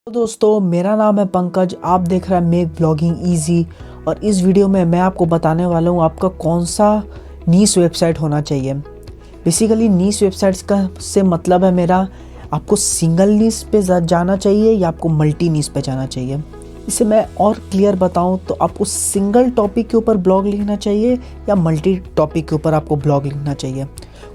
तो दोस्तों, मेरा नाम है पंकज। आप देख रहे हैं मेक ब्लॉगिंग इजी। और इस वीडियो में मैं आपको बताने वाला हूँ आपका कौन सा नीश वेबसाइट होना चाहिए। बेसिकली नीश वेबसाइट्स का से मतलब है मेरा, आपको सिंगल नीश पे जाना चाहिए या आपको मल्टी नीश पे जाना चाहिए। इसे मैं और क्लियर बताऊं तो आपको सिंगल टॉपिक के ऊपर ब्लॉग लिखना चाहिए या मल्टी टॉपिक के ऊपर आपको ब्लॉग लिखना चाहिए।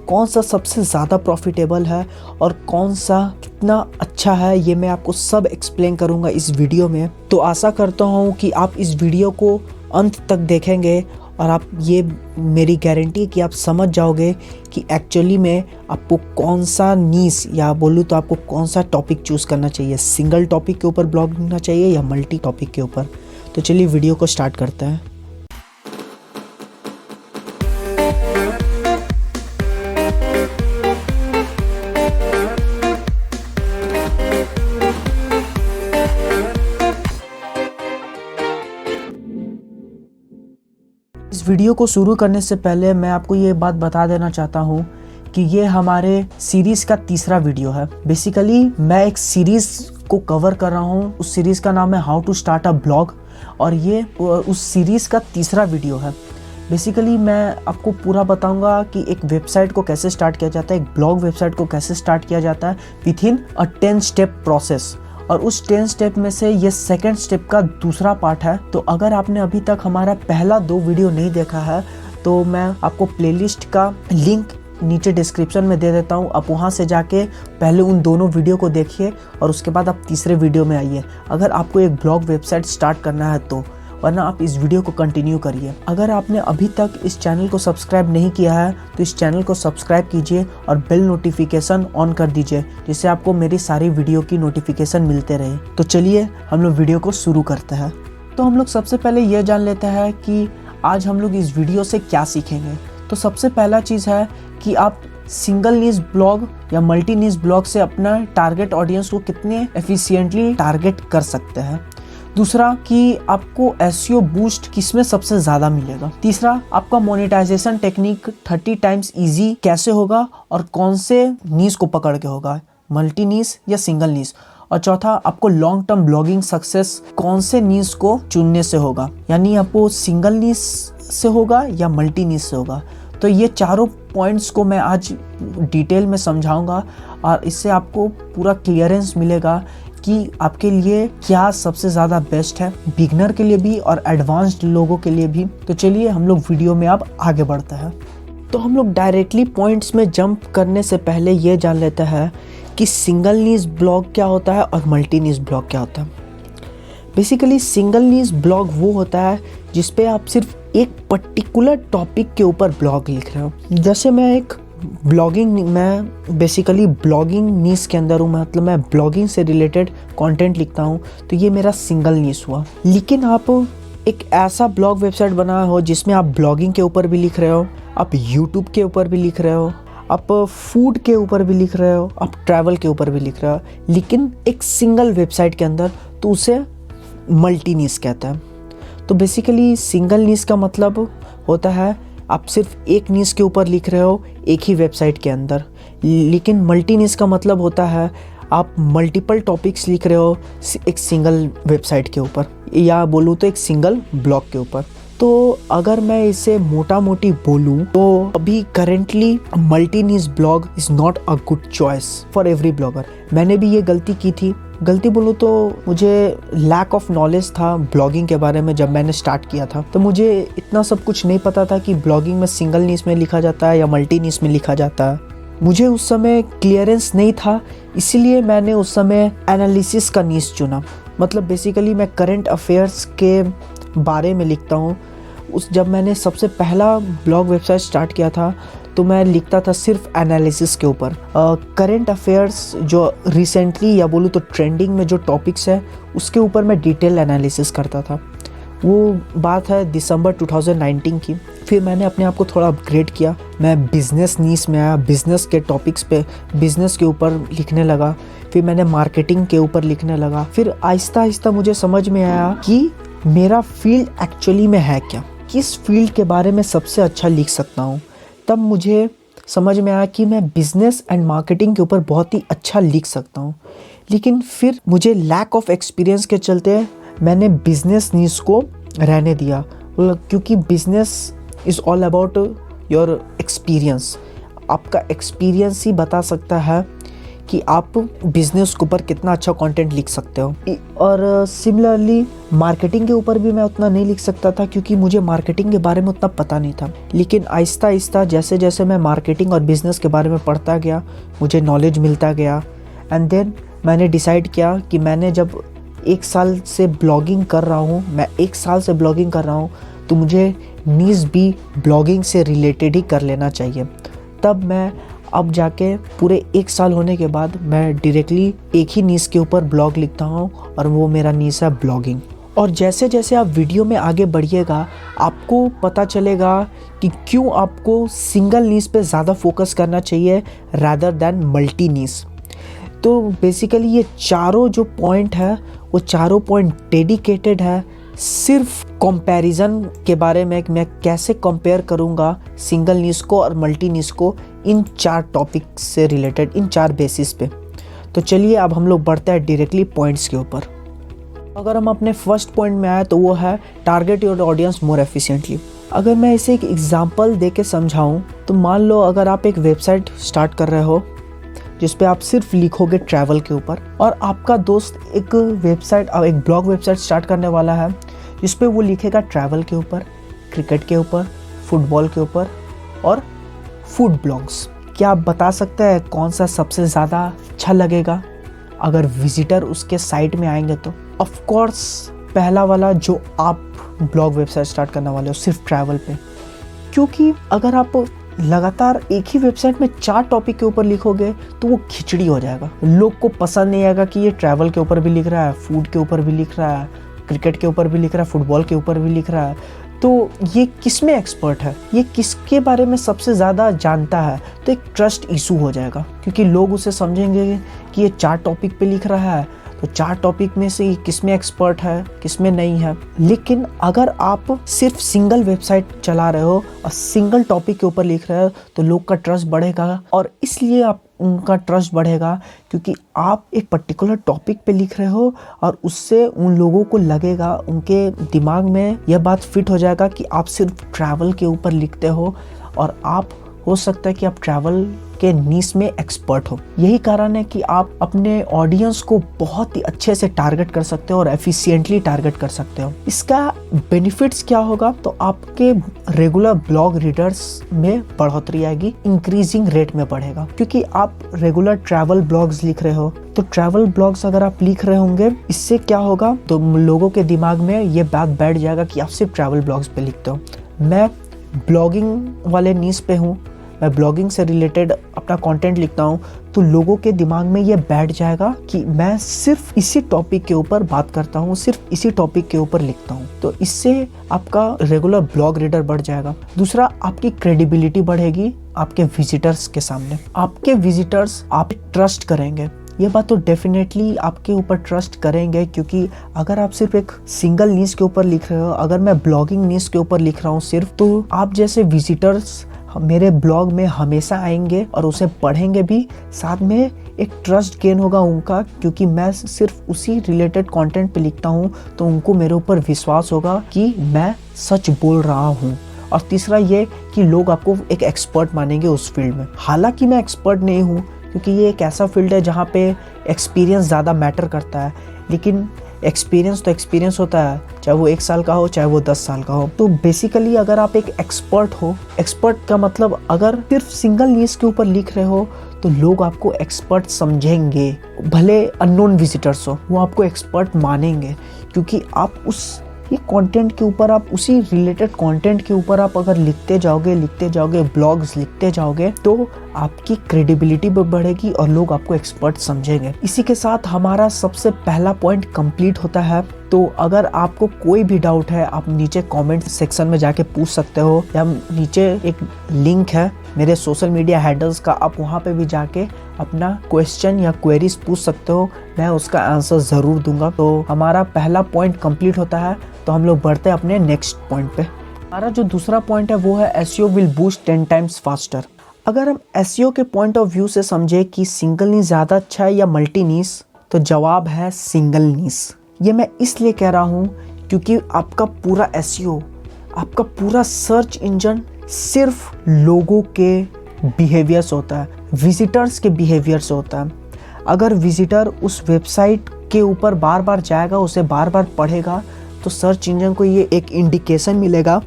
कौन सा सबसे ज़्यादा प्रॉफिटेबल है और कौन सा कितना अच्छा है, ये मैं आपको सब एक्सप्लेन करूँगा इस वीडियो में। तो आशा करता हूँ कि आप इस वीडियो को अंत तक देखेंगे और आप ये मेरी गारंटी है कि आप समझ जाओगे कि एक्चुअली में आपको कौन सा नीश या बोलूँ तो आपको कौन सा टॉपिक चूज़ करना चाहिए। सिंगल टॉपिक के ऊपर ब्लॉग लिखना चाहिए या मल्टी टॉपिक के ऊपर। तो चलिए वीडियो को स्टार्ट करते हैं। इस वीडियो को शुरू करने से पहले मैं आपको ये बात बता देना चाहता हूँ कि ये हमारे सीरीज़ का तीसरा वीडियो है। बेसिकली मैं एक सीरीज़ को कवर कर रहा हूँ। उस सीरीज़ का नाम है how to start a blog और ये उस सीरीज़ का तीसरा वीडियो है। बेसिकली मैं आपको पूरा बताऊंगा कि एक वेबसाइट को कैसे स्टार्ट किया जाता है, एक ब्लॉग वेबसाइट को कैसे स्टार्ट किया जाता है with in a 10 step process. और उस 10 स्टेप में से ये सेकंड स्टेप का दूसरा पार्ट है। तो अगर आपने अभी तक हमारा पहला 2 वीडियो नहीं देखा है तो मैं आपको प्लेलिस्ट का लिंक नीचे डिस्क्रिप्शन में दे देता हूँ। आप वहाँ से जाके पहले उन दोनों वीडियो को देखिए और उसके बाद आप तीसरे वीडियो में आइए अगर आपको एक ब्लॉग वेबसाइट स्टार्ट करना है तो, वरना आप इस वीडियो को कंटिन्यू करिए। अगर आपने अभी तक इस चैनल को सब्सक्राइब नहीं किया है तो इस चैनल को सब्सक्राइब कीजिए और बेल नोटिफिकेशन ऑन कर दीजिए, जिससे आपको मेरी सारी वीडियो की नोटिफिकेशन मिलते रहे। तो चलिए हम लोग वीडियो को शुरू करते हैं। तो हम लोग सबसे पहले ये जान लेते हैं कि आज हम लोग इस वीडियो से क्या सीखेंगे। तो सबसे पहला चीज़ है कि आप सिंगल नीश ब्लॉग या मल्टी नीश ब्लॉग से अपना टारगेट ऑडियंस को कितने एफिशिएंटली टारगेट कर सकते हैं। दूसरा कि आपको एसईओ बूस्ट किसमें सबसे ज़्यादा मिलेगा। तीसरा, आपका मोनेटाइजेशन टेक्निक 30 टाइम्स इजी कैसे होगा और कौन से नीश को पकड़ के होगा, मल्टी नीश या सिंगल नीश। और चौथा, आपको लॉन्ग टर्म ब्लॉगिंग सक्सेस कौन से नीश को चुनने से होगा, यानी आपको सिंगल नीश से होगा या मल्टी नीश से होगा। तो ये चारों पॉइंट्स को मैं आज डिटेल में समझाऊंगा और इससे आपको पूरा क्लियरेंस मिलेगा कि आपके लिए क्या सबसे ज़्यादा बेस्ट है, बिगनर के लिए भी और एडवांस्ड लोगों के लिए भी। तो चलिए हम लोग वीडियो में अब आगे बढ़ते हैं। तो हम लोग डायरेक्टली पॉइंट्स में जंप करने से पहले ये जान लेते हैं कि सिंगल नीश ब्लॉग क्या होता है और मल्टी नीश ब्लॉग क्या होता है। बेसिकली सिंगल नीश ब्लॉग वो होता है जिसपे आप सिर्फ एक पर्टिकुलर टॉपिक के ऊपर ब्लॉग लिख रहे हो। जैसे मैं बेसिकली ब्लॉगिंग नीश के अंदर हूँ, मतलब मैं ब्लॉगिंग से रिलेटेड कंटेंट लिखता हूँ, तो ये मेरा सिंगल नीश हुआ। लेकिन आप एक ऐसा ब्लॉग वेबसाइट बनाए हो जिसमें आप ब्लॉगिंग के ऊपर भी लिख रहे हो, आप यूट्यूब के ऊपर भी लिख रहे हो, आप फूड के ऊपर भी लिख रहे हो, आप ट्रैवल के ऊपर भी लिख रहे हो, लेकिन एक सिंगल वेबसाइट के अंदर, तो उसे मल्टी नीश कहता है। तो बेसिकली सिंगल नीश का मतलब होता है आप सिर्फ एक नीश के ऊपर लिख रहे हो एक ही वेबसाइट के अंदर। लेकिन मल्टी नीश का मतलब होता है आप मल्टीपल टॉपिक्स लिख रहे हो एक सिंगल वेबसाइट के ऊपर, या बोलूँ तो एक सिंगल ब्लॉग के ऊपर। तो अगर मैं इसे मोटा मोटी बोलूँ तो अभी currently multi niche blog is not a good choice for every blogger. मैंने भी ये गलती की थी। गलती बोलूँ तो मुझे लैक ऑफ नॉलेज था ब्लॉगिंग के बारे में। जब मैंने स्टार्ट किया था तो मुझे इतना सब कुछ नहीं पता था कि ब्लॉगिंग में सिंगल नीश में लिखा जाता है या मल्टी नीश में लिखा जाता है। मुझे उस समय क्लियरेंस नहीं था, इसीलिए मैंने उस समय एनालिसिस का नीश चुना। मतलब बेसिकली मैं करंट अफेयर्स के बारे में लिखता हूँ। जब मैंने सबसे पहला ब्लॉग वेबसाइट स्टार्ट किया था तो मैं लिखता था सिर्फ एनालिसिस के ऊपर। करंट अफेयर्स जो रिसेंटली या बोलूँ तो ट्रेंडिंग में जो टॉपिक्स है उसके ऊपर मैं डिटेल एनालिसिस करता था। वो बात है दिसंबर 2019 की। फिर मैंने अपने आप को थोड़ा अपग्रेड किया। मैं बिज़नेस नीश में आया, बिज़नेस के टॉपिक्स पे, बिज़नेस के ऊपर लिखने लगा। फिर मैंने मार्केटिंग के ऊपर लिखने लगा। फिर आहिस्ता आहिस्ता मुझे समझ में आया कि मेरा फील्ड एक्चुअली में है क्या, किस फील्ड के बारे में सबसे अच्छा लिख सकता हूँ। तब मुझे समझ में आया कि मैं बिजनेस एंड मार्केटिंग के ऊपर बहुत ही अच्छा लिख सकता हूँ। लेकिन फिर मुझे लैक ऑफ एक्सपीरियंस के चलते मैंने बिजनेस नीश को रहने दिया, क्योंकि business is all about your experience. आपका एक्सपीरियंस ही बता सकता है कि आप बिजनेस के ऊपर कितना अच्छा कंटेंट लिख सकते हो। और सिमिलरली मार्केटिंग के ऊपर भी मैं उतना नहीं लिख सकता था, क्योंकि मुझे मार्केटिंग के बारे में उतना पता नहीं था। लेकिन आहिस्ता आहिस्ता जैसे जैसे मैं मार्केटिंग और बिजनेस के बारे में पढ़ता गया, मुझे नॉलेज मिलता गया। एंड देन मैंने डिसाइड किया कि मैंने जब 1 साल से ब्लॉगिंग कर रहा हूँ, तो मुझे नीश भी ब्लॉगिंग से रिलेटेड ही कर लेना चाहिए। तब मैं अब जाके पूरे 1 साल होने के बाद मैं डायरेक्टली एक ही नीश के ऊपर ब्लॉग लिखता हूँ, और वो मेरा नीश है ब्लॉगिंग। और जैसे जैसे आप वीडियो में आगे बढ़िएगा, आपको पता चलेगा कि क्यों आपको सिंगल नीश पे ज़्यादा फोकस करना चाहिए रादर दैन मल्टी नीश। तो बेसिकली ये चारों जो पॉइंट है, वो चारों पॉइंट डेडिकेटेड है सिर्फ कंपैरिजन के बारे में, मैं कैसे कंपेयर करूँगा सिंगल नीश को और मल्टी नीश को इन 4 टॉपिक से रिलेटेड, इन 4 बेसिस पे। तो चलिए अब हम लोग बढ़ते हैं डायरेक्टली पॉइंट्स के ऊपर। अगर हम अपने फर्स्ट पॉइंट में आए तो वो है target your audience more efficiently. अगर मैं इसे एक एग्जांपल दे के समझाऊँ तो मान लो अगर आप एक वेबसाइट स्टार्ट कर रहे हो जिस पे आप सिर्फ लिखोगे ट्रैवल के ऊपर, और आपका दोस्त एक ब्लॉग वेबसाइट स्टार्ट करने वाला है जिस पे वो लिखेगा ट्रैवल के ऊपर, क्रिकेट के ऊपर, फुटबॉल के ऊपर और फूड ब्लॉग्स। क्या आप बता सकते हैं कौन सा सबसे ज़्यादा अच्छा लगेगा अगर विजिटर उसके साइट में आएंगे? तो ऑफ कोर्स पहला वाला जो आप ब्लॉग वेबसाइट स्टार्ट करने वाले हो सिर्फ ट्रैवल पे, क्योंकि अगर आप लगातार एक ही वेबसाइट में 4 टॉपिक के ऊपर लिखोगे तो वो खिचड़ी हो जाएगा। लोग को पसंद नहीं आएगा कि ये ट्रैवल के ऊपर भी लिख रहा है, फूड के ऊपर भी लिख रहा है, क्रिकेट के ऊपर भी लिख रहा है, फुटबॉल के ऊपर भी लिख रहा है। तो ये किस में एक्सपर्ट है, ये किसके बारे में सबसे ज़्यादा जानता है? तो एक ट्रस्ट इशू हो जाएगा, क्योंकि लोग उसे समझेंगे कि ये 4 टॉपिक पे लिख रहा है, तो 4 टॉपिक में से किस में एक्सपर्ट है, किस में नहीं है। लेकिन अगर आप सिर्फ सिंगल वेबसाइट चला रहे हो और सिंगल टॉपिक के ऊपर लिख रहे हो तो लोग का ट्रस्ट बढ़ेगा, और इसलिए आप उनका ट्रस्ट बढ़ेगा क्योंकि आप एक पर्टिकुलर टॉपिक पे लिख रहे हो, और उससे उन लोगों को लगेगा, उनके दिमाग में यह बात फिट हो जाएगा कि आप सिर्फ ट्रैवल के ऊपर लिखते हो, और आप हो सकता है कि आप ट्रैवल के नीश में एक्सपर्ट हो। यही कारण है कि आप अपने ऑडियंस को बहुत ही अच्छे से टारगेट कर सकते हो और एफिशिएंटली टारगेट कर सकते हो। इसका बेनिफिट्स क्या होगा? तो आपके रेगुलर ब्लॉग रीडर्स में बढ़ोतरी आएगी, इंक्रीजिंग रेट में बढ़ेगा, क्योंकि आप रेगुलर ट्रैवल ब्लॉग्स लिख रहे हो। तो ट्रैवल ब्लॉग्स अगर आप लिख रहे होंगे, इससे क्या होगा, तो लोगों के दिमाग में ये बात बैठ जाएगा कि आप सिर्फ ट्रैवल ब्लॉग्स पे लिखते हो। मैं ब्लॉगिंग वाले नीश पे हूँ, मैं ब्लॉगिंग से रिलेटेड अपना कंटेंट लिखता हूँ, तो लोगों के दिमाग में ये बैठ जाएगा कि मैं सिर्फ इसी टॉपिक के ऊपर बात करता हूँ, सिर्फ इसी टॉपिक के ऊपर लिखता हूँ। तो इससे आपका रेगुलर ब्लॉग रीडर बढ़ जाएगा। दूसरा, आपकी क्रेडिबिलिटी बढ़ेगी आपके विजिटर्स के सामने। आपके विजिटर्स आप ट्रस्ट करेंगे, ये बात तो डेफिनेटली आपके ऊपर ट्रस्ट करेंगे, क्योंकि अगर आप सिर्फ एक सिंगल नीश के ऊपर लिख रहे हो, अगर मैं ब्लॉगिंग नीश के ऊपर लिख रहा हूँ सिर्फ, तो आप जैसे विजिटर्स मेरे ब्लॉग में हमेशा आएंगे और उसे पढ़ेंगे भी, साथ में एक ट्रस्ट गेन होगा उनका, क्योंकि मैं सिर्फ उसी रिलेटेड कंटेंट पे लिखता हूँ, तो उनको मेरे ऊपर विश्वास होगा कि मैं सच बोल रहा हूँ। और तीसरा ये कि लोग आपको एक एक्सपर्ट मानेंगे उस फील्ड में। हालांकि मैं एक्सपर्ट नहीं हूँ, क्योंकि ये एक ऐसा फील्ड है जहाँ पे एक्सपीरियंस ज़्यादा मैटर करता है, लेकिन एक्सपीरियंस तो एक्सपीरियंस होता है, चाहे वो 1 साल का हो, चाहे वो 10 साल का हो। तो बेसिकली अगर आप एक एक्सपर्ट हो, एक्सपर्ट का मतलब अगर सिर्फ सिंगल नीश के ऊपर लिख रहे हो तो लोग आपको एक्सपर्ट समझेंगे, भले अननोन विजिटर्स हो, वो आपको एक्सपर्ट मानेंगे, क्योंकि आप उस ये कंटेंट के ऊपर, आप उसी रिलेटेड कंटेंट के ऊपर आप अगर लिखते जाओगे ब्लॉग्स लिखते जाओगे, तो आपकी क्रेडिबिलिटी भी बढ़ेगी और लोग आपको एक्सपर्ट समझेंगे। इसी के साथ हमारा सबसे पहला पॉइंट कंप्लीट होता है। तो अगर आपको कोई भी डाउट है, आप नीचे कमेंट सेक्शन में जाके पूछ सकते हो, या नीचे एक लिंक है मेरे सोशल मीडिया हैंडल्स का, आप वहाँ पे भी जाके अपना क्वेश्चन या क्वेरीज पूछ सकते हो, मैं उसका आंसर ज़रूर दूंगा। तो हमारा पहला पॉइंट कंप्लीट होता है। तो हम लोग बढ़ते हैं अपने नेक्स्ट पॉइंट पे। हमारा जो दूसरा पॉइंट है वो है SEO will boost 10 times faster. अगर हम एसईओ के पॉइंट ऑफ व्यू से समझे कि सिंगल नीश ज़्यादा अच्छा है या मल्टी नीश, तो जवाब है सिंगल नीश। ये मैं इसलिए कह रहा हूँ क्योंकि आपका पूरा एसईओ, आपका पूरा सर्च इंजन सिर्फ लोगों के बिहेवियर्स होता है, विजिटर्स के बिहेवियर्स होता है। अगर विजिटर उस वेबसाइट के ऊपर बार बार जाएगा, उसे बार बार पढ़ेगा, तो सर्च इंजन को ये एक इंडिकेशन मिलेगा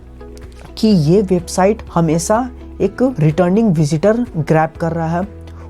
कि ये वेबसाइट हमेशा एक रिटर्निंग विजिटर ग्रैब कर रहा है,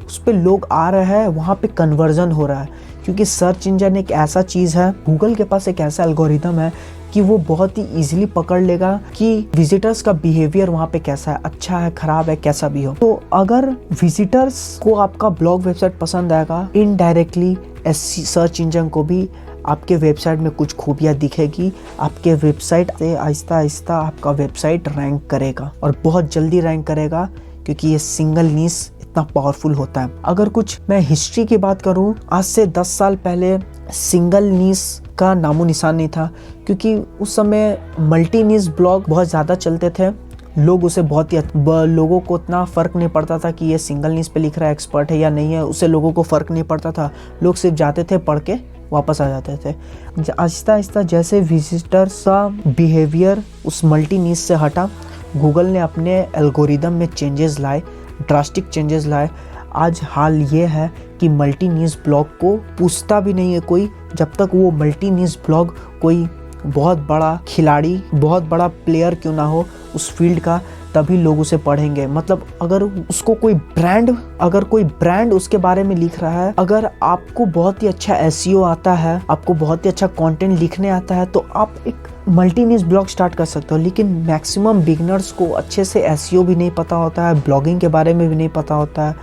उस पर लोग आ रहे हैं, वहाँ पे कन्वर्जन हो रहा है। क्योंकि सर्च इंजन एक ऐसा चीज़ है, गूगल के पास एक ऐसा एल्गोरिदम है कि वो बहुत ही इजीली पकड़ लेगा कि विजिटर्स का बिहेवियर वहाँ पे कैसा है, अच्छा है, खराब है, कैसा भी हो। तो अगर विजिटर्स को आपका ब्लॉग वेबसाइट पसंद आएगा, इनडायरेक्टली सर्च इंजन को भी आपके वेबसाइट में कुछ खूबियाँ दिखेगी, आपके वेबसाइट से आहिस्ता आहिस्ता आपका वेबसाइट रैंक करेगा और बहुत जल्दी रैंक करेगा, क्योंकि ये सिंगल नीश इतना पावरफुल होता है। अगर कुछ मैं हिस्ट्री की बात करूं, आज से 10 साल पहले सिंगल नीश का नामो निशान नहीं था, क्योंकि उस समय मल्टी नीश ब्लॉग बहुत ज़्यादा चलते थे। लोग उसे बहुत ही लोगों को इतना फ़र्क नहीं पड़ता था कि ये सिंगल नीश पे लिख रहा है, एक्सपर्ट है या नहीं है, उससे लोगों को फ़र्क नहीं पड़ता था। लोग सिर्फ जाते थे, पढ़ के वापस आ जाते थे। आहिस्ता आहिस्ता जैसे विजिटर्स का बिहेवियर उस मल्टी नीश से हटा, गूगल ने अपने एल्गोरिदम में चेंजेस लाए, ड्रास्टिक चेंजेस लाए। आज हाल ये है कि मल्टी नीश ब्लॉग को पूछता भी नहीं है कोई, जब तक वो मल्टी नीश ब्लॉग कोई बहुत बड़ा खिलाड़ी, बहुत बड़ा प्लेयर क्यों ना हो उस फील्ड का, तभी लोग उसे पढ़ेंगे। मतलब अगर उसको कोई ब्रांड उसके बारे में लिख रहा है, अगर आपको बहुत ही अच्छा एसईओ आता है, आपको बहुत ही अच्छा कंटेंट लिखने आता है, तो आप एक मल्टी नीश ब्लॉग स्टार्ट कर सकते हो। लेकिन मैक्सिमम बिगनर्स को अच्छे से एसईओ भी नहीं पता होता है, ब्लॉगिंग के बारे में भी नहीं पता होता है,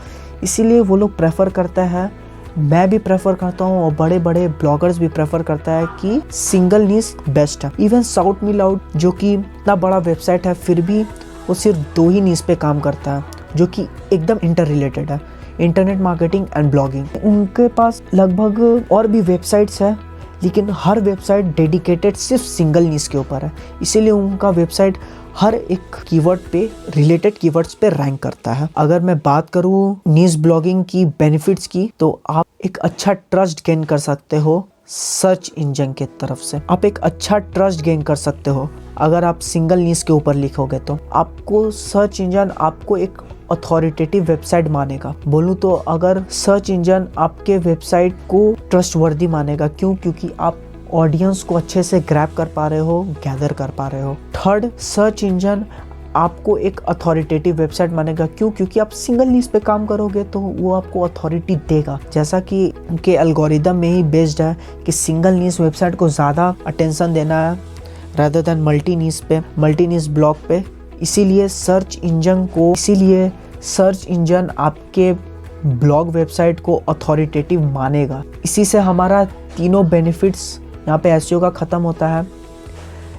इसीलिए वो लोग प्रेफर करते हैं, मैं भी प्रेफर करता हूँ और बड़े बड़े ब्लॉगर्स भी प्रेफर करता है कि सिंगल नीश बेस्ट है। इवन शाउट मी लाउड, जो कि इतना बड़ा वेबसाइट है, फिर भी वो सिर्फ 2 ही नीश पे काम करता है, जो कि एकदम इंटर रिलेटेड है, इंटरनेट मार्केटिंग एंड ब्लॉगिंग। उनके पास लगभग और भी वेबसाइट्स है, लेकिन हर वेबसाइट डेडिकेटेड सिर्फ सिंगल नीश के ऊपर है, इसीलिए उनका वेबसाइट हर एक कीवर्ड पे, रिलेटेड कीवर्ड्स पे रैंक करता है। अगर मैं बात करूँ नीश ब्लॉगिंग की बेनिफिट्स की, तो आप एक अच्छा ट्रस्ट गेन कर सकते हो सर्च इंजन के तरफ से। आप एक अच्छा ट्रस्ट गेन कर सकते हो अगर आप सिंगल नीश के ऊपर लिखोगे, तो आपको सर्च इंजन आपको एक अथॉरिटेटिव वेबसाइट मानेगा। बोलूँ तो अगर सर्च इंजन आपके वेबसाइट को ट्रस्टवर्दी मानेगा, क्योंकि आप ऑडियंस को अच्छे से ग्रैब कर पा रहे हो, गैदर कर पा रहे हो। थर्ड, सर्च इंजन आपको एक अथॉरिटेटिव वेबसाइट मानेगा, क्योंकि आप सिंगल नीश पे काम करोगे तो वो आपको अथॉरिटी देगा, जैसा कि उनके एल्गोरिदम में ही बेस्ड है कि सिंगल नीश वेबसाइट को ज़्यादा अटेंशन देना है रादर देन मल्टी नीश ब्लॉग पे। इसीलिए सर्च इंजन आपके ब्लॉग वेबसाइट को अथॉरिटेटिव मानेगा। इसी से हमारा तीनों बेनिफिट्स यहाँ पे एसईओ का ख़त्म होता है।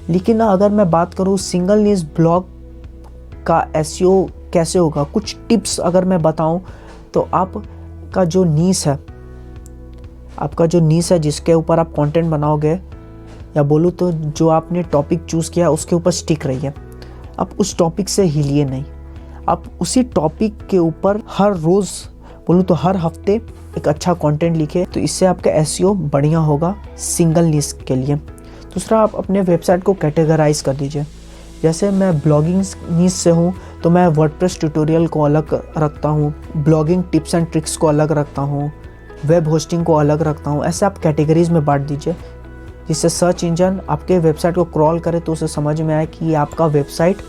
लेकिन अगर मैं बात करूँ सिंगल नीश ब्लॉग का एसईओ कैसे होगा, कुछ टिप्स अगर मैं बताऊँ, तो आपका जो नीश है जिसके ऊपर आप कंटेंट बनाओगे, या बोलूँ तो जो आपने टॉपिक चूज़ किया उसके ऊपर स्टिक रहिए। आप उस टॉपिक से हिलिए नहीं, आप उसी टॉपिक के ऊपर हर रोज़, बोलूँ तो हर हफ्ते एक अच्छा कंटेंट लिखे, तो इससे आपका एसईओ बढ़िया होगा सिंगल नीश के लिए। दूसरा, आप अपने वेबसाइट को कैटेगराइज कर दीजिए। जैसे मैं ब्लॉगिंग नीश से हूँ तो मैं वर्डप्रेस ट्यूटोरियल को अलग रखता हूँ, ब्लॉगिंग टिप्स एंड ट्रिक्स को अलग रखता हूँ, वेब होस्टिंग को अलग रखता हूँ। ऐसे आप कैटेगरीज में बांट दीजिए, जिससे सर्च इंजन आपके वेबसाइट को क्रॉल करे तो उसे समझ में आए कि आपका वेबसाइट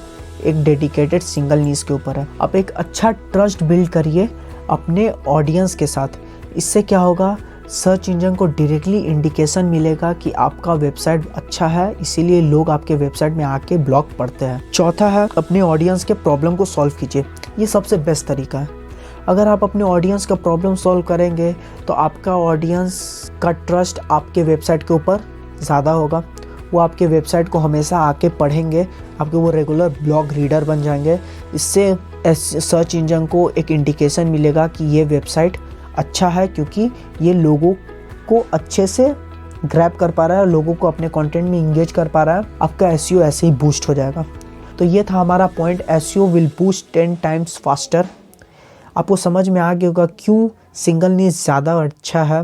एक डेडिकेटेड सिंगल नीश के ऊपर है। आप एक अच्छा ट्रस्ट बिल्ड करिए अपने ऑडियंस के साथ। इससे क्या होगा, सर्च इंजन को डायरेक्टली इंडिकेशन मिलेगा कि आपका वेबसाइट अच्छा है, इसीलिए लोग आपके वेबसाइट में आके ब्लॉग पढ़ते हैं। चौथा है, अपने ऑडियंस के प्रॉब्लम को सॉल्व कीजिए। ये सबसे बेस्ट तरीका है। अगर आप अपने ऑडियंस का प्रॉब्लम सॉल्व करेंगे तो आपका ऑडियंस का ट्रस्ट आपके वेबसाइट के ऊपर ज़्यादा होगा, वो आपके वेबसाइट को हमेशा आके पढ़ेंगे, आपके वो रेगुलर ब्लॉग रीडर बन जाएंगे। इससे सर्च इंजन को एक इंडिकेशन मिलेगा कि ये वेबसाइट अच्छा है, क्योंकि ये लोगों को अच्छे से ग्रैब कर पा रहा है, लोगों को अपने कंटेंट में इंगेज कर पा रहा है। आपका एसईओ ऐसे ही बूस्ट हो जाएगा। तो ये था हमारा point, SEO will boost 10 times faster. आपको समझ में आ गया होगा क्यों सिंगल नीश ज़्यादा अच्छा है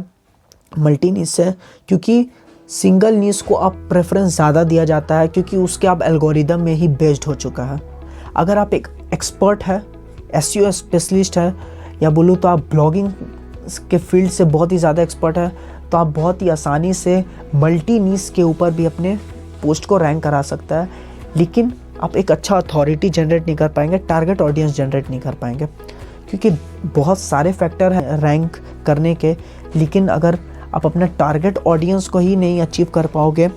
मल्टी नीश से, क्योंकि सिंगल नीश को आप प्रेफरेंस ज़्यादा दिया जाता है क्योंकि उसके आप एल्गोरिदम में ही बेस्ड हो चुका है। अगर आप एक एक्सपर्ट है, एसईओ स्पेशलिस्ट है, या बोलूँ तो आप ब्लॉगिंग के फील्ड से बहुत ही ज़्यादा एक्सपर्ट है, तो आप बहुत ही आसानी से मल्टी नीश के ऊपर भी अपने पोस्ट को रैंक करा सकता है। लेकिन आप एक अच्छा अथॉरिटी जनरेट नहीं कर पाएंगे, टारगेट ऑडियंस जनरेट नहीं कर पाएंगे, क्योंकि बहुत सारे फैक्टर हैं रैंक करने के। लेकिन अगर आप अपना टारगेट ऑडियंस को ही नहीं अचीव कर पाओगे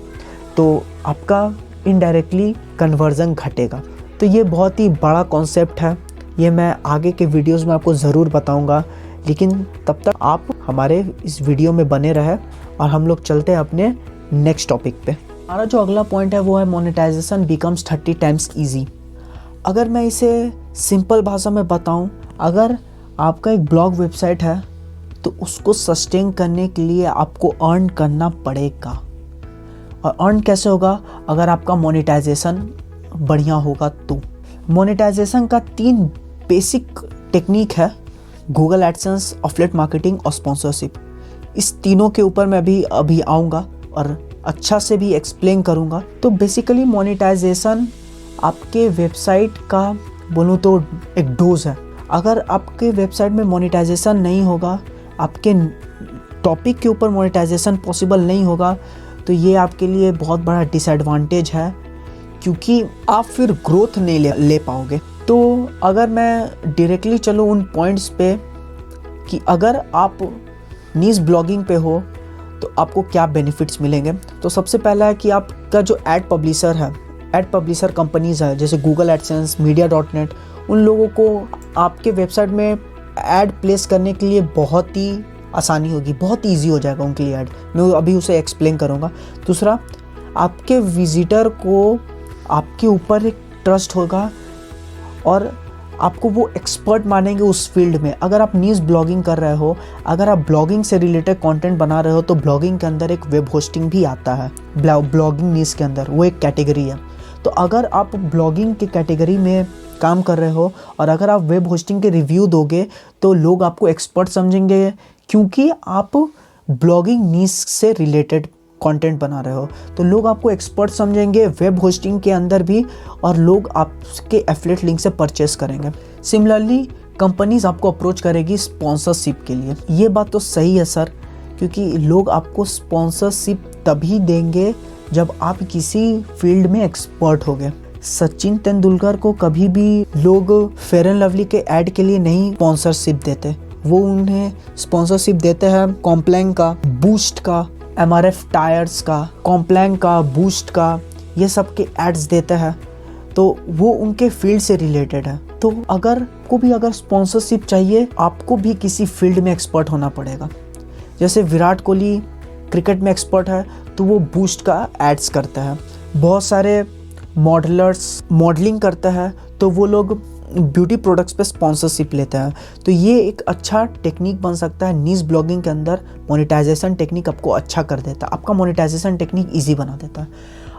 तो आपका इनडायरेक्टली कन्वर्जन घटेगा। तो ये बहुत ही बड़ा कॉन्सेप्ट है, ये मैं आगे के वीडियोस में आपको ज़रूर बताऊंगा। लेकिन तब तक आप हमारे इस वीडियो में बने रहे और हम लोग चलते हैं अपने नेक्स्ट टॉपिक पे। हमारा जो अगला पॉइंट है वो है मोनेटाइजेशन बिकम्स 30 टाइम्स ईजी। अगर मैं इसे सिंपल भाषा में बताऊं, अगर आपका एक ब्लॉग वेबसाइट है तो उसको सस्टेन करने के लिए आपको अर्न करना पड़ेगा। और अर्न कैसे होगा? अगर आपका मोनेटाइजेशन बढ़िया होगा तो। मोनेटाइजेशन का 3 बेसिक टेक्निक है, गूगल एडसेंस, एफिलिएट मार्केटिंग और स्पॉन्सरशिप। इस तीनों के ऊपर मैं भी अभी आऊँगा और अच्छा से भी एक्सप्लेन करूँगा। तो बेसिकली मोनेटाइजेशन आपके वेबसाइट का बोलूँ तो एक डोज है। अगर आपके वेबसाइट में मोनेटाइजेशन नहीं होगा, आपके टॉपिक के ऊपर मोनेटाइजेशन पॉसिबल नहीं होगा, तो ये आपके लिए बहुत बड़ा डिसएडवांटेज है, क्योंकि आप फिर ग्रोथ नहीं ले पाओगे। तो अगर मैं डायरेक्टली चलूँ उन पॉइंट्स पे कि अगर आप नीश ब्लॉगिंग पे हो तो आपको क्या बेनिफिट्स मिलेंगे, तो सबसे पहला है कि आपका जो एड पब्लिशर है, एड पब्लिशर कंपनीज है जैसे गूगल एडसेंस, मीडिया.नेट, उन लोगों को आपके वेबसाइट में ऐड प्लेस करने के लिए बहुत ही आसानी होगी, बहुत ईजी हो जाएगा उनके लिए ऐड। मैं अभी उसे एक्सप्लेन करूँगा। दूसरा, आपके विजिटर को आपके ऊपर एक ट्रस्ट होगा और आपको वो एक्सपर्ट मानेंगे उस फील्ड में। अगर आप नीश ब्लॉगिंग कर रहे हो, अगर आप ब्लॉगिंग से रिलेटेड कंटेंट बना रहे हो, तो ब्लॉगिंग के अंदर एक वेब होस्टिंग भी आता है ब्लॉगिंग नीश के अंदर, वो एक कैटेगरी है। तो अगर आप ब्लॉगिंग के कैटेगरी में काम कर रहे हो और अगर आप वेब होस्टिंग के रिव्यू दोगे तो लोग आपको एक्सपर्ट समझेंगे, क्योंकि आप ब्लॉगिंग नीश से रिलेटेड कंटेंट बना रहे हो, तो लोग आपको एक्सपर्ट समझेंगे वेब होस्टिंग के अंदर भी, और लोग आपके एफिलिएट लिंक से परचेस करेंगे। सिमिलरली कंपनीज आपको अप्रोच करेगी स्पॉन्सरशिप के लिए। ये बात तो सही है सर, क्योंकि लोग आपको स्पॉन्सरशिप तभी देंगे जब आप किसी फील्ड में एक्सपर्ट हो गए। सचिन तेंदुलकर को कभी भी लोग फेयर एंड लवली के ऐड के लिए नहीं स्पॉन्सरशिप देते, वो उन्हें स्पॉन्सरशिप देते हैं कॉम्प्लान का, बूस्ट का, MRF टायर्स का, कॉम्प्लान का, बूस्ट का, ये सब के एड्स देते हैं, तो वो उनके फील्ड से रिलेटेड है। तो अगर स्पॉन्सरशिप चाहिए, आपको भी किसी फील्ड में एक्सपर्ट होना पड़ेगा। जैसे विराट कोहली क्रिकेट में एक्सपर्ट है तो वो बूस्ट का एड्स करता है। बहुत सारे मॉडलर्स मॉडलिंग करता है तो वो लोग ब्यूटी प्रोडक्ट्स पे स्पॉन्सरशिप लेते हैं। तो ये एक अच्छा टेक्निक बन सकता है नीश ब्लॉगिंग के अंदर। मोनेटाइजेशन टेक्निक आपको अच्छा कर देता है, आपका मोनेटाइजेशन टेक्निक इजी बना देता है।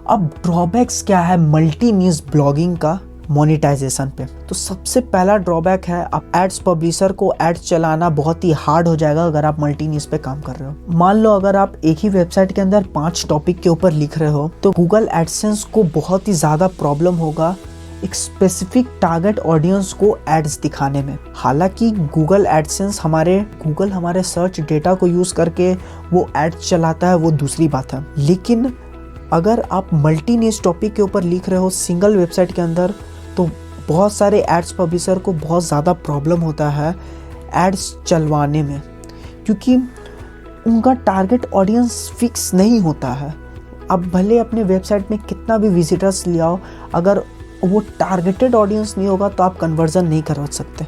अब ड्रॉबैक्स क्या है मल्टी नीश ब्लॉगिंग का मोनेटाइजेशन पे? तो सबसे पहला ड्रॉबैक है, आप एड्स पब्लिशर को एड्स चलाना बहुत ही हार्ड हो जाएगा अगर आप मल्टी नीश पे काम कर रहे हो। मान लो अगर आप एक ही वेबसाइट के अंदर 5 टॉपिक के ऊपर लिख रहे हो, तो गूगल एडसेंस को बहुत ही ज़्यादा प्रॉब्लम होगा एक स्पेसिफिक टारगेट ऑडियंस को एड्स दिखाने में। हालांकि गूगल एडसेंस हमारे सर्च डेटा को यूज़ करके वो एड्स चलाता है, वो दूसरी बात है। लेकिन अगर आप मल्टी नीश टॉपिक के ऊपर लिख रहे हो सिंगल वेबसाइट के अंदर, तो बहुत सारे एड्स पब्लिशर को बहुत ज़्यादा प्रॉब्लम होता है एड्स चलवाने में, क्योंकि उनका टारगेट ऑडियंस फिक्स नहीं होता है। अब भले अपने वेबसाइट में कितना भी विजिटर्स ले आओ, अगर वो टारगेटेड ऑडियंस नहीं होगा तो आप कन्वर्जन नहीं करवा सकते।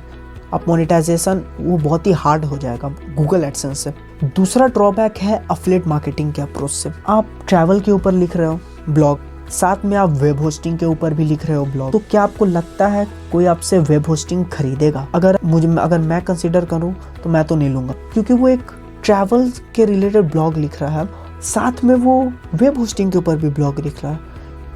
आप मोनेटाइजेशन वो बहुत ही हार्ड हो जाएगा गूगल एडसेंस से। दूसरा ड्रॉबैक है एफिलिएट मार्केटिंग के अप्रोच से। आप ट्रैवल के ऊपर लिख रहे हो ब्लॉग, साथ में आप वेब होस्टिंग के ऊपर भी लिख रहे हो ब्लॉग, तो क्या आपको लगता है कोई आपसे वेब होस्टिंग खरीदेगा? अगर मैं कंसीडर करूं तो मैं तो नहीं लूँगा, क्योंकि वो एक ट्रैवल के रिलेटेड ब्लॉग लिख रहा है, साथ में वो वेब होस्टिंग के ऊपर भी ब्लॉग लिख रहा है।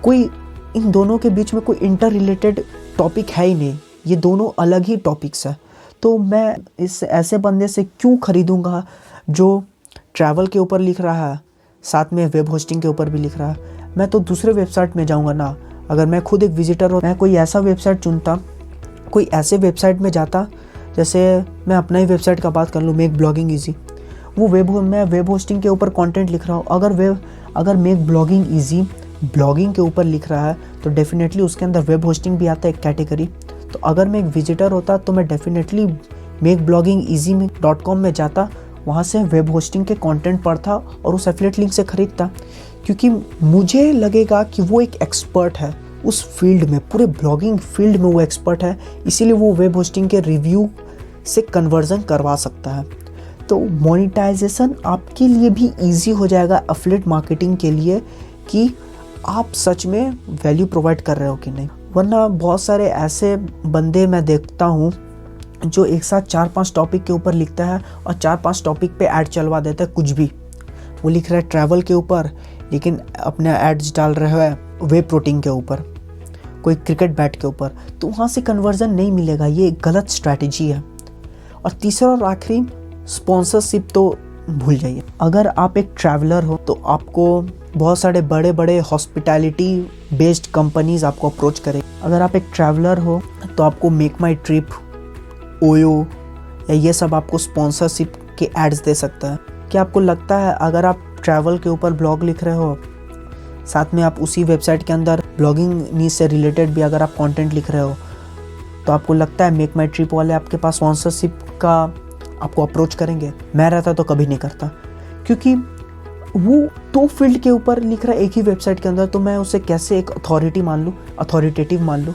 कोई इन दोनों के बीच में कोई इंटर रिलेटेड टॉपिक है ही नहीं, ये दोनों अलग ही टॉपिक्स है। तो मैं इस ऐसे बंदे से क्यों ख़रीदूँगा जो ट्रैवल के ऊपर लिख रहा है, साथ में वेब होस्टिंग के ऊपर भी लिख रहा है। मैं तो दूसरे वेबसाइट में जाऊँगा ना। अगर मैं खुद एक विजिटर हो, मैं कोई ऐसा वेबसाइट चुनता, कोई ऐसे वेबसाइट में जाता, जैसे मैं अपना ही वेबसाइट का बात कर लूँ, मेक ब्लॉगिंग ईजी। मैं वेब होस्टिंग के ऊपर कंटेंट लिख रहा हूँ। अगर मेक ब्लॉगिंग ईजी ब्लॉगिंग के ऊपर लिख रहा है तो डेफिनेटली उसके अंदर वेब होस्टिंग भी आता है एक कैटेगरी। तो अगर मैं एक विजिटर होता तो मैं definitely make blogging easy .com में जाता, वहाँ से वेब होस्टिंग के कंटेंट पढ़ता और उस एफिलिएट लिंक से ख़रीदता, क्योंकि मुझे लगेगा कि वो एक एक्सपर्ट है उस फील्ड में, पूरे ब्लॉगिंग फील्ड में वो एक्सपर्ट है, इसीलिए वो वेब होस्टिंग के रिव्यू से कन्वर्जन करवा सकता है। तो मोनेटाइजेशन आपके लिए भी इजी हो जाएगा एफिलिएट मार्केटिंग के लिए कि आप सच में वैल्यू प्रोवाइड कर रहे हो कि नहीं। वरना बहुत सारे ऐसे बंदे मैं देखता हूँ जो एक साथ 4-5 टॉपिक के ऊपर लिखता है और 4-5 टॉपिक पे ऐड चलवा देता है। कुछ भी वो लिख रहा है ट्रैवल के ऊपर, लेकिन अपने एड्स डाल रहे हैं वे प्रोटीन के ऊपर, कोई क्रिकेट बैट के ऊपर, तो वहाँ से कन्वर्जन नहीं मिलेगा। ये एक गलत स्ट्रैटेजी है। और तीसरा और आखिरी, स्पॉन्सरशिप तो भूल जाइए। अगर आप एक ट्रैवलर हो तो आपको बहुत सारे बड़े बड़े हॉस्पिटैलिटी बेस्ड कंपनीज आपको अप्रोच करें। अगर आप एक ट्रैवलर हो तो आपको मेक माई ट्रिप, ओयो या ये सब आपको स्पॉन्सरशिप के एड्स दे सकता है। क्या आपको लगता है अगर आप ट्रैवल के ऊपर ब्लॉग लिख रहे हो, साथ में आप उसी वेबसाइट के अंदर ब्लॉगिंग नीड से रिलेटेड भी अगर आप कंटेंट लिख रहे हो, तो आपको लगता है मेक माई ट्रिप वाले आपके पास स्पॉन्सरशिप का आपको अप्रोच करेंगे? मैं रहता तो कभी नहीं करता, क्योंकि वो तो फील्ड के ऊपर लिख रहा है एक ही वेबसाइट के अंदर, तो मैं उसे कैसे एक अथॉरिटेटिव मान लूँ?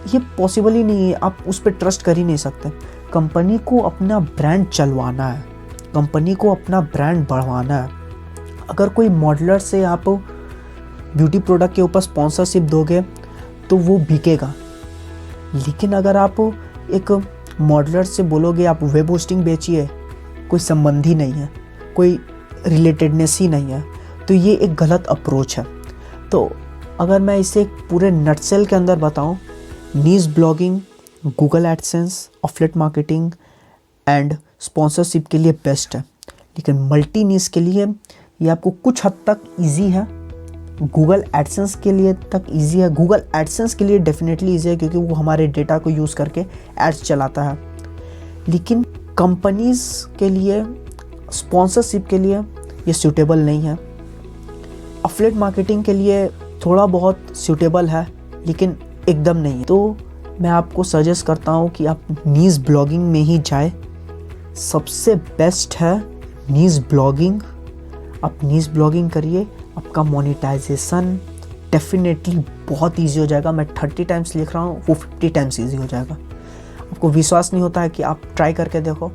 ये पॉसिबल ही नहीं है। आप उस पर ट्रस्ट कर ही नहीं सकते। कंपनी को अपना ब्रांड चलवाना है, कंपनी को अपना ब्रांड बढ़वाना है। अगर कोई मॉडलर से आप ब्यूटी प्रोडक्ट के ऊपर स्पॉन्सरशिप दोगे तो वो बिकेगा, लेकिन अगर आप एक मॉडलर से बोलोगे आप वेब होस्टिंग बेचिए, कोई संबंधी नहीं है, कोई रिलेटेडनेस ही नहीं है, तो ये एक गलत अप्रोच है। तो अगर मैं इसे पूरे नटसेल के अंदर बताऊं, niche blogging, Google AdSense, affiliate marketing and sponsorship के लिए बेस्ट है, लेकिन मल्टी नीश के लिए ये आपको कुछ हद तक इजी है। गूगल एडसेंस के लिए तक इजी है। गूगल एडसेंस के लिए डेफिनेटली इजी है, क्योंकि वो हमारे डेटा को यूज़ करके एड्स चलाता है, लेकिन कंपनीज के लिए, स्पॉन्सरशिप के लिए ये सूटेबल नहीं है। एफिलिएट मार्केटिंग के लिए थोड़ा बहुत सूटेबल है, लेकिन एकदम नहीं। तो मैं आपको सजेस्ट करता हूँ कि आप नीश ब्लॉगिंग में ही जाए। सबसे बेस्ट है नीश ब्लॉगिंग। आप नीश ब्लॉगिंग करिए, आपका मोनेटाइजेशन डेफिनेटली बहुत इजी हो जाएगा। मैं 30 टाइम्स लिख रहा हूँ, वो 50 टाइम्स इजी हो जाएगा। आपको विश्वास नहीं होता है कि आप ट्राई करके देखो।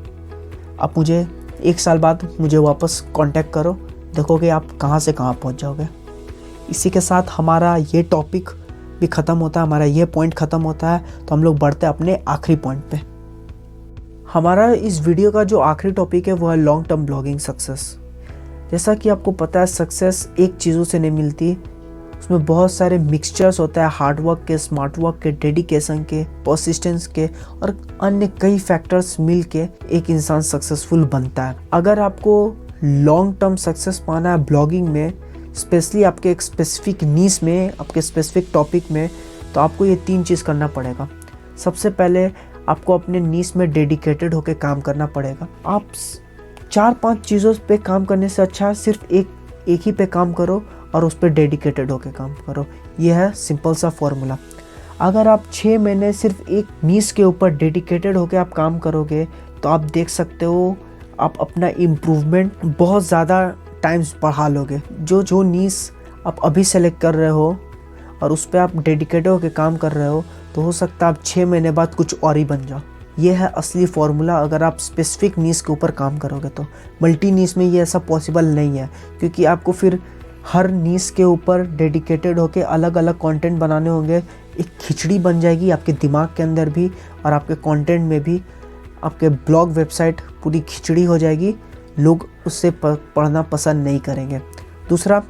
आप मुझे 1 साल बाद मुझे वापस कांटेक्ट करो, देखोगे आप कहाँ से कहाँ पहुँच जाओगे। इसी के साथ हमारा ये टॉपिक भी ख़त्म होता है, हमारा ये पॉइंट ख़त्म होता है। तो हम लोग बढ़ते हैं अपने आखिरी पॉइंट पे। हमारा इस वीडियो का जो आखिरी टॉपिक है वो है लॉन्ग टर्म ब्लॉगिंग सक्सेस। जैसा कि आपको पता है, सक्सेस एक चीज़ों से नहीं मिलती, उसमें बहुत सारे मिक्सचर्स होता है, हार्ड वर्क के, स्मार्ट वर्क के, डेडिकेशन के, परसिस्टेंस के और अन्य कई फैक्टर्स मिल के एक इंसान सक्सेसफुल बनता है। अगर आपको लॉन्ग टर्म सक्सेस पाना है ब्लॉगिंग में, स्पेशली आपके एक स्पेसिफिक नीश में, आपके स्पेसिफिक टॉपिक में, तो आपको ये 3 चीज़ करना पड़ेगा। सबसे पहले आपको अपने नीश में डेडिकेटेड होकर काम करना पड़ेगा। आप 4-5 चीज़ों पे काम करने से अच्छा है सिर्फ एक ही पे काम करो और उस पर डेडिकेटेड होकर काम करो। यह है सिंपल सा फॉर्मूला। अगर आप 6 महीने सिर्फ एक नीश के ऊपर डेडिकेटेड होकर आप काम करोगे तो आप देख सकते हो आप अपना इम्प्रूवमेंट बहुत ज़्यादा टाइम्स बढ़ा लोगे। जो नीश आप अभी सेलेक्ट कर रहे हो और उस पर आप डेडिकेटेड होकर काम कर रहे हो, तो हो सकता है आप 6 महीने बाद कुछ और ही बन जाओ। ये है असली फॉर्मूला। अगर आप स्पेसिफिक नीश के ऊपर काम करोगे तो मल्टी नीश में ये ऐसा पॉसिबल नहीं है, क्योंकि आपको फिर हर नीश के ऊपर डेडिकेटेड होकर अलग अलग कंटेंट बनाने होंगे। एक खिचड़ी बन जाएगी आपके दिमाग के अंदर भी और आपके कंटेंट में भी। आपके ब्लॉग वेबसाइट पूरी खिचड़ी हो जाएगी, लोग उससे पढ़ना पसंद नहीं करेंगे। दूसरा,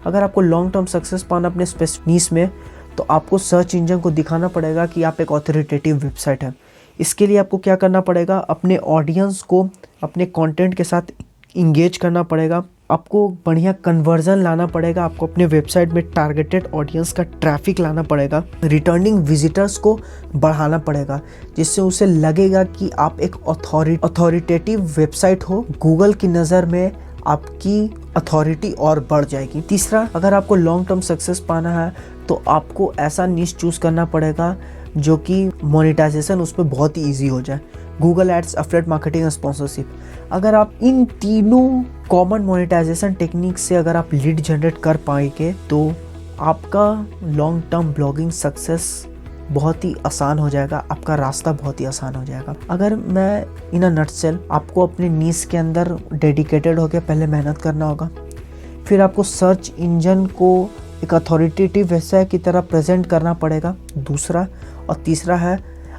अगर आपको लॉन्ग टर्म सक्सेस पाना अपने स्पेसिफिक नीश में, तो आपको सर्च इंजन को दिखाना पड़ेगा कि आप एक ऑथोरिटेटिव वेबसाइट है। इसके लिए आपको क्या करना पड़ेगा, अपने ऑडियंस को अपने कंटेंट के साथ इंगेज करना पड़ेगा, आपको बढ़िया कन्वर्जन लाना पड़ेगा, आपको अपने वेबसाइट में टारगेटेड ऑडियंस का ट्रैफिक लाना पड़ेगा, रिटर्निंग विजिटर्स को बढ़ाना पड़ेगा, जिससे उसे लगेगा कि आप एक अथॉरिटेटिव वेबसाइट हो। गूगल की नज़र में आपकी अथॉरिटी और बढ़ जाएगी। तीसरा, अगर आपको लॉन्ग टर्म सक्सेस पाना है तो आपको ऐसा निश चूज़ करना पड़ेगा जो कि मोनेटाइजेशन उस पर बहुत ही ईजी हो जाए। Google ads, affiliate marketing, sponsorship. अगर आप इन तीनों कॉमन मोनेटाइजेशन टेक्निक से अगर आप लीड जनरेट कर पाएंगे तो आपका लॉन्ग टर्म ब्लॉगिंग सक्सेस बहुत ही आसान हो जाएगा, आपका रास्ता बहुत ही आसान हो जाएगा। अगर मैं इन अ नटसेल, आपको अपने नीश के अंदर डेडिकेटेड होकर पहले मेहनत करना होगा, फिर आपको सर्च इंजन को एक अथॉरिटेटिव व्यवसाय की तरह प्रेजेंट करना पड़ेगा, दूसरा। और तीसरा है,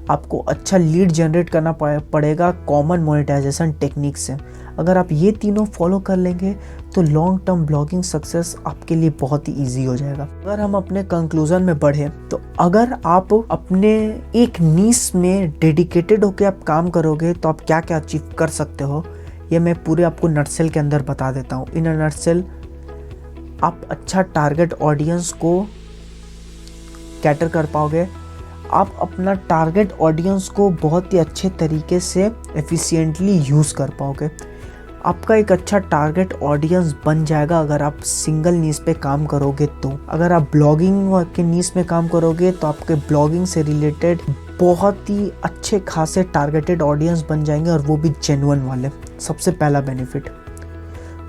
आपको अच्छा लीड जनरेट करना पड़ेगा कॉमन मोनेटाइजेशन टेक्निक से। अगर आप ये तीनों फॉलो कर लेंगे तो लॉन्ग टर्म ब्लॉगिंग सक्सेस आपके लिए बहुत ही इजी हो जाएगा। अगर हम अपने कंक्लूजन में बढ़े तो अगर आप अपने एक नीश में डेडिकेटेड होकर आप काम करोगे तो आप क्या क्या अचीव कर सकते हो, ये मैं पूरे आपको नटसेल के अंदर बता देता हूँ। इन अ नटसेल, आप अच्छा टारगेट ऑडियंस को कैटर कर पाओगे, आप अपना टारगेट ऑडियंस को बहुत ही अच्छे तरीके से एफिशिएंटली यूज़ कर पाओगे। आपका एक अच्छा टारगेट ऑडियंस बन जाएगा अगर आप सिंगल नीश पे काम करोगे तो। अगर आप ब्लॉगिंग के नीश में काम करोगे तो आपके ब्लॉगिंग से रिलेटेड बहुत ही अच्छे खासे टारगेटेड ऑडियंस बन जाएंगे और वो भी जेन्युइन वाले, सबसे पहला बेनिफिट।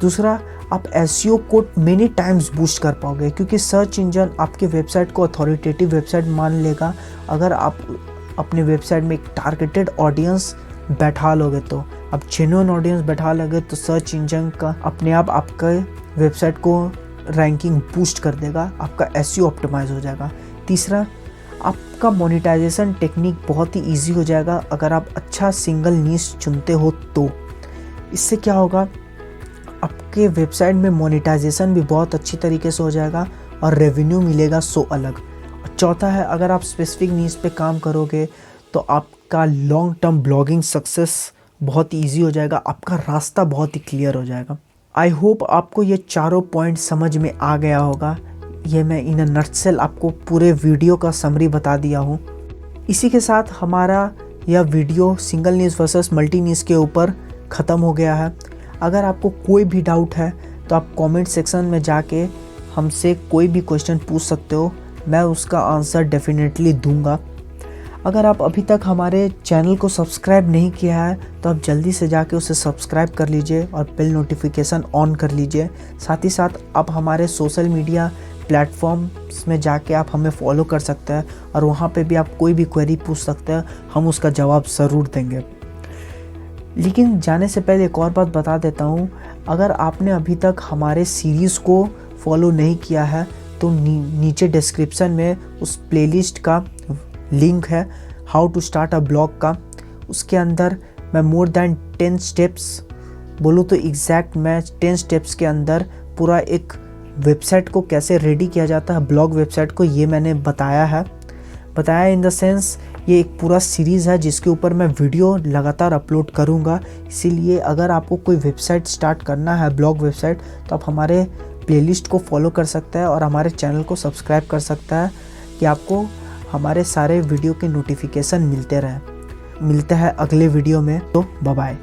दूसरा, आप एसईओ को मेनी टाइम्स बूस्ट कर पाओगे क्योंकि सर्च इंजन आपके वेबसाइट को अथॉरिटेटिव वेबसाइट मान लेगा। अगर आप अपने वेबसाइट में एक टारगेटेड ऑडियंस बैठा लोगे तो, आप जेन्युइन ऑडियंस बैठा लोगे तो सर्च इंजन का अपने आप आपके वेबसाइट को रैंकिंग बूस्ट कर देगा, आपका एसईओ ऑप्टिमाइज हो जाएगा। तीसरा, आपका मोनेटाइजेशन टेक्निक बहुत ही ईजी हो जाएगा अगर आप अच्छा सिंगल नीश चुनते हो तो। इससे क्या होगा, आपके वेबसाइट में मोनेटाइजेशन भी बहुत अच्छी तरीके से हो जाएगा और रेवेन्यू मिलेगा सो अलग। और चौथा है, अगर आप स्पेसिफिक नीश पे काम करोगे तो आपका लॉन्ग टर्म ब्लॉगिंग सक्सेस बहुत ईजी हो जाएगा, आपका रास्ता बहुत ही क्लियर हो जाएगा। आई होप आपको ये चारों पॉइंट समझ में आ गया होगा। ये मैं इन अ नटसेल आपको पूरे वीडियो का समरी बता दिया हूँ। इसी के साथ हमारा यह वीडियो सिंगल नीश वर्सेस मल्टी नीश के ऊपर ख़त्म हो गया है। अगर आपको कोई भी डाउट है तो आप कमेंट सेक्शन में जाके हमसे कोई भी क्वेश्चन पूछ सकते हो, मैं उसका आंसर डेफिनेटली दूंगा। अगर आप अभी तक हमारे चैनल को सब्सक्राइब नहीं किया है तो आप जल्दी से जाके उसे सब्सक्राइब कर लीजिए और बेल नोटिफिकेशन ऑन कर लीजिए। साथ ही साथ आप हमारे सोशल मीडिया प्लेटफॉर्म्स में जाके आप हमें फॉलो कर सकते हैं और वहाँ पे भी आप कोई भी क्वेरी पूछ सकते हैं, हम उसका जवाब ज़रूर देंगे। लेकिन जाने से पहले एक और बात बता देता हूँ, अगर आपने अभी तक हमारे सीरीज़ को फॉलो नहीं किया है तो नीचे डिस्क्रिप्शन में उस प्लेलिस्ट का लिंक है, how to start a blog का। उसके अंदर मैं मोर दैन 10 स्टेप्स बोलूँ तो एग्जैक्ट मैं 10 स्टेप्स के अंदर पूरा एक वेबसाइट को कैसे रेडी किया जाता है, ब्लॉग वेबसाइट को, ये मैंने बताया इन द सेंस ये एक पूरा सीरीज़ है जिसके ऊपर मैं वीडियो लगातार अपलोड करूँगा। इसीलिए अगर आपको कोई वेबसाइट स्टार्ट करना है, ब्लॉग वेबसाइट, तो आप हमारे प्लेलिस्ट को फॉलो कर सकते हैं और हमारे चैनल को सब्सक्राइब कर सकता है कि आपको हमारे सारे वीडियो के नोटिफिकेशन मिलते रहे। मिलते हैं अगले वीडियो में, तो बाय बाय।